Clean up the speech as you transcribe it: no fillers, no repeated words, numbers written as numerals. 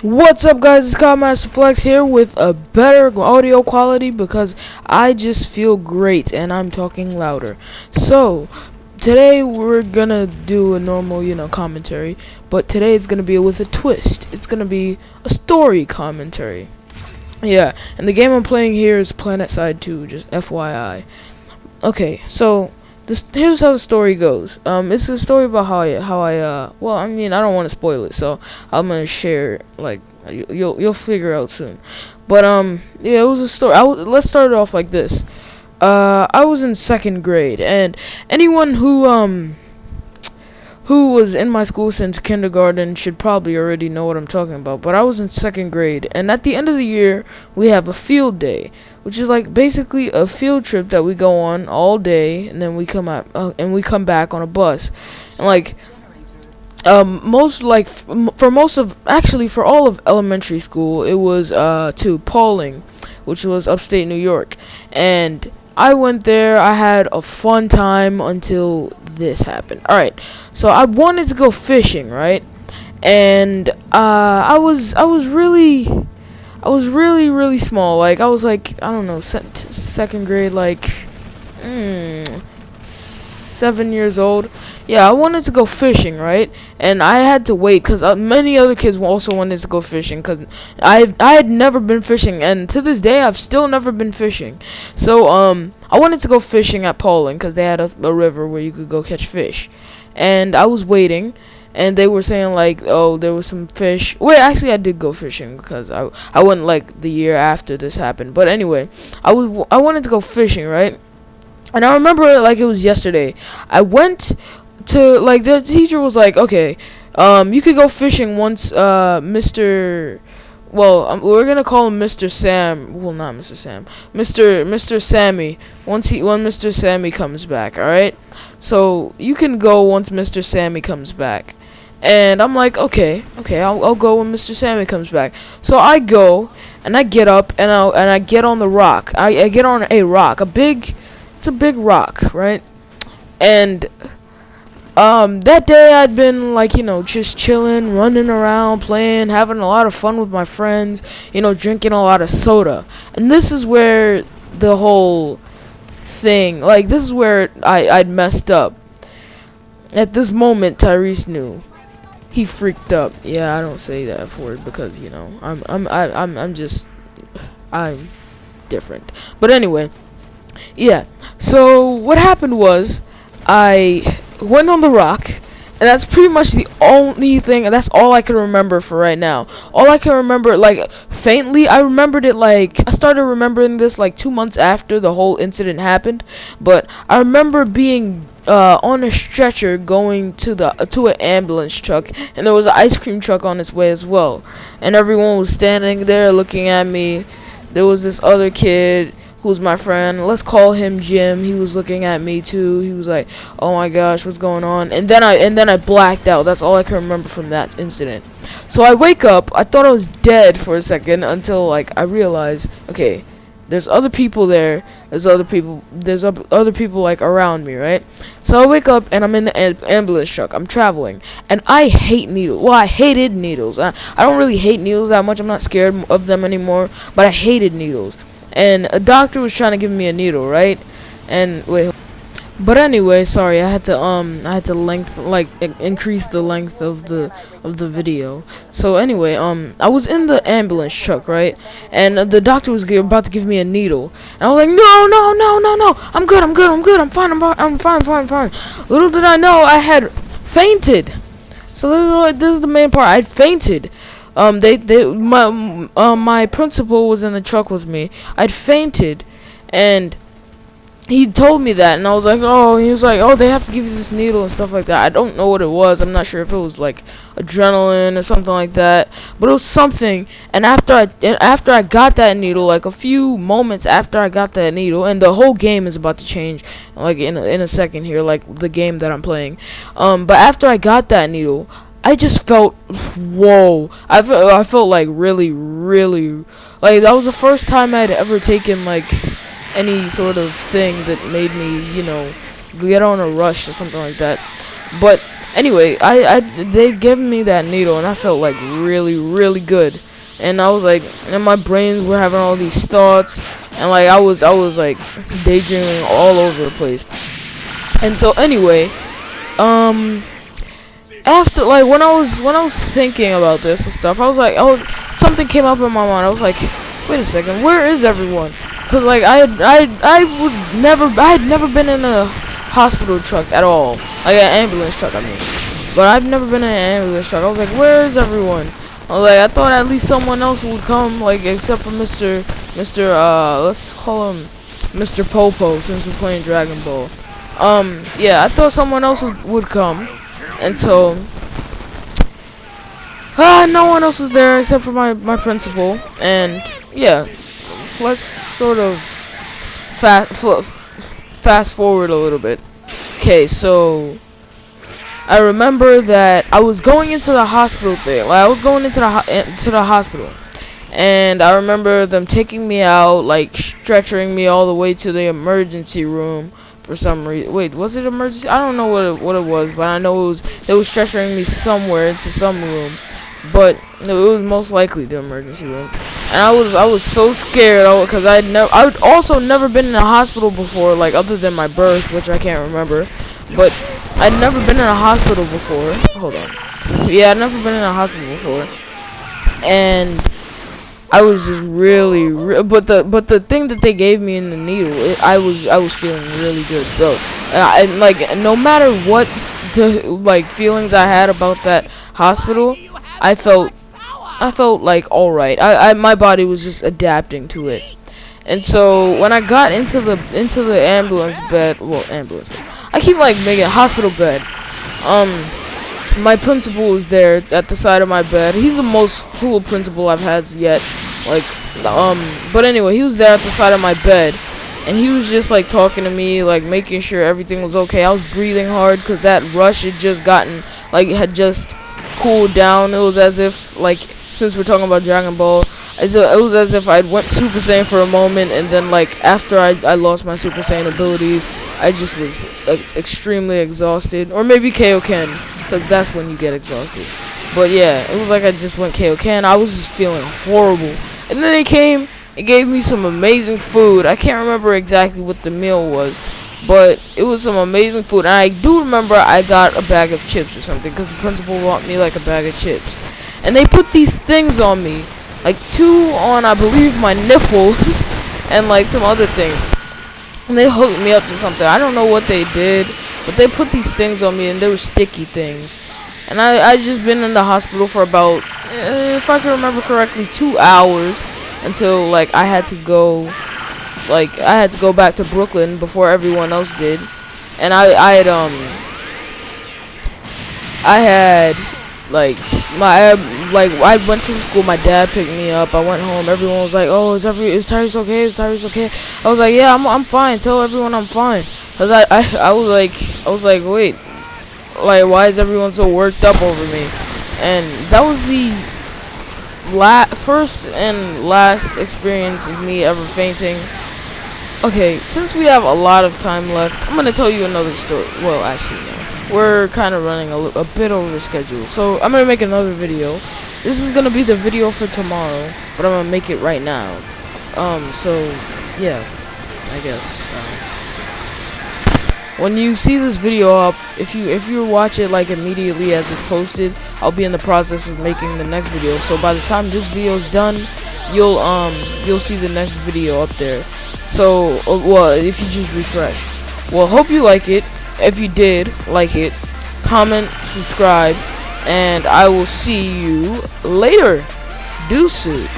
What's up, guys? It's Master Flex here with a better audio quality because I just feel great and I'm talking louder. So today we're gonna do a normal, commentary, but today it's gonna be with a twist. It's gonna be a story commentary. Yeah, and the game I'm playing here is PlanetSide 2, just FYI. Okay, so here's how the story goes. It's a story about well, I mean, I don't want to spoil it, so I'm gonna share, like, you'll figure out soon. But yeah, it was a story. Let's start it off like this. I was in 2nd grade, and anyone who was in my school since kindergarten should probably already know what I'm talking about. But I was in 2nd grade, and at the end of the year, we have a field day, which is like basically a field trip that we go on all day, and then we come out and we come back on a bus. And like for all of elementary school, it was to Pauling, which was upstate New York, and I went there. I had a fun time until this happened. Alright, so I wanted to go fishing, right? And I was really small. Like, I was like, I don't know, 2nd grade, like 7 years old. Yeah, I wanted to go fishing, right? And I had to wait because many other kids also wanted to go fishing because I had never been fishing, and to this day I've still never been fishing. So I wanted to go fishing at Pauling because they had a river where you could go catch fish, and I was waiting. And they were saying, like, oh, there was some fish. Wait, actually, I did go fishing because I went like the year after this happened. But anyway, I wanted to go fishing, right? And I remember it like it was yesterday. I went to, like, the teacher was like, okay, you could go fishing once Mr. Well, we're gonna call him Mr. Sam. Well, not Mr. Sam. Mr. Sammy. When Mr. Sammy comes back, all right. So you can go once Mr. Sammy comes back. And I'm like, okay, I'll go when Mr. Sammy comes back. So I go, and I get up, and I get on the rock. I get on a rock, it's a big rock, right? And that day I'd been, like, just chilling, running around, playing, having a lot of fun with my friends, drinking a lot of soda. And this is where the whole thing, like, this is where I'd messed up. At this moment, Tyrese knew. He freaked up. Yeah, I don't say that F word because, I'm different. But anyway, yeah. So what happened was I went on the rock, and that's pretty much the only thing, and that's all I can remember for right now. All I can remember, like, faintly, I remembered it, like, I started remembering this, like, 2 months after the whole incident happened, but I remember being, on a stretcher going to an ambulance truck, and there was an ice cream truck on its way as well, and everyone was standing there looking at me. There was this other kid who's my friend, let's call him Jim. He was looking at me too. He was like, oh my gosh, what's going on? And then I blacked out. That's all I can remember from that incident. So I wake up. I thought I was dead for a second until, like, I realized, okay, there's other people there. There's other people like around me, right? So I wake up and I'm in the ambulance truck. I'm traveling, and I hate needles. Well, I hated needles. I don't really hate needles that much. I'm not scared of them anymore, but I hated needles. And a doctor was trying to give me a needle, right? And wait, but anyway, sorry, I had to increase the length of the video. So anyway, I was in the ambulance truck, right? And the doctor was about to give me a needle, and I was like, no, I'm good, I'm fine. Little did I know I had fainted. So this is the main part. I fainted. My principal was in the truck with me. I'd fainted, and he told me that, and I was like, oh, he was like, oh, they have to give you this needle and stuff like that. I don't know what it was. I'm not sure if it was like adrenaline or something like that, but it was something. And after I got that needle, like a few moments after I got that needle, and the whole game is about to change, like in a second here, like the game that I'm playing. But after I got that needle, I just felt, whoa. I felt like really, like, that was the first time I'd ever taken, like, any sort of thing that made me, get on a rush or something like that. But Anyway, they gave me that needle, and I felt like really good. And I was like, and my brains were having all these thoughts, and like I was like daydreaming all over the place. And so anyway, after like when I was thinking about this and stuff, I was like, oh, something came up in my mind. I was like, wait a second, where is everyone? Cause like I had never been in a hospital truck at all, like an ambulance truck, I mean. But I've never been in an ambulance truck. I was like, where is everyone? I was like, I thought at least someone else would come, like except for Mr. Let's call him Mr. Popo, since we're playing Dragon Ball. Yeah, I thought someone else would come, and so no one else was there except for my principal. And yeah, let's sort of fast forward a little bit. Okay, so I remember that I was going into the hospital thing. Like I was going into the hospital, and I remember them taking me out, like stretchering me all the way to the emergency room for some reason. Wait, was it emergency? I don't know what it was, but I know they was stretchering me somewhere into some room. But it was most likely the emergency room, and I was so scared because I'd also never been in a hospital before, like other than my birth, which I can't remember. But I'd never been in a hospital before. Hold on. Yeah, I'd never been in a hospital before, and I was just but the thing that they gave me in the needle, I was feeling really good. So and like no matter what the like feelings I had about that hospital, I felt like alright. My body was just adapting to it. And so when I got into the ambulance bed, I keep like making a hospital bed. My principal was there at the side of my bed. He's the most cool principal I've had yet. Like, but anyway, he was there at the side of my bed, and he was just like talking to me, like making sure everything was okay. I was breathing hard because that rush had just cooled down. It was as if, like, since we're talking about Dragon Ball, it was as if I went Super Saiyan for a moment, and then like after I lost my Super Saiyan abilities, I just was extremely exhausted. Or maybe Kaioken, because that's when you get exhausted. But yeah, it was like I just went Kaioken. I was just feeling horrible. And then they came and gave me some amazing food. I can't remember exactly what the meal was, but it was some amazing food. And I do remember I got a bag of chips or something, because the principal brought me like a bag of chips. And they put these things on me, like 2 on, I believe, my nipples, and like some other things. And they hooked me up to something. I don't know what they did, but they put these things on me, and they were sticky things. And I just been in the hospital for about, if I can remember correctly, 2 hours, until like I had to go back to Brooklyn before everyone else did. And I went to school. My dad picked me up. I went home. Everyone was like, "Oh, is Tyrese okay? Is Tyrese okay?" I was like, "Yeah, I'm fine. Tell everyone I'm fine." Cause I was like, wait, like why is everyone so worked up over me? And that was the first and last experience of me ever fainting. Okay, since we have a lot of time left, I'm gonna tell you another story. Well, actually, no. We're kind of running a bit over the schedule, so I'm gonna make another video. This is gonna be the video for tomorrow, but I'm gonna make it right now. So yeah, I guess. When you see this video up, if you watch it like immediately as it's posted, I'll be in the process of making the next video. So by the time this video is done, you'll see the next video up there. So well, if you just refresh. Well, hope you like it. If you did like it, comment, subscribe, and I will see you later. Deuces.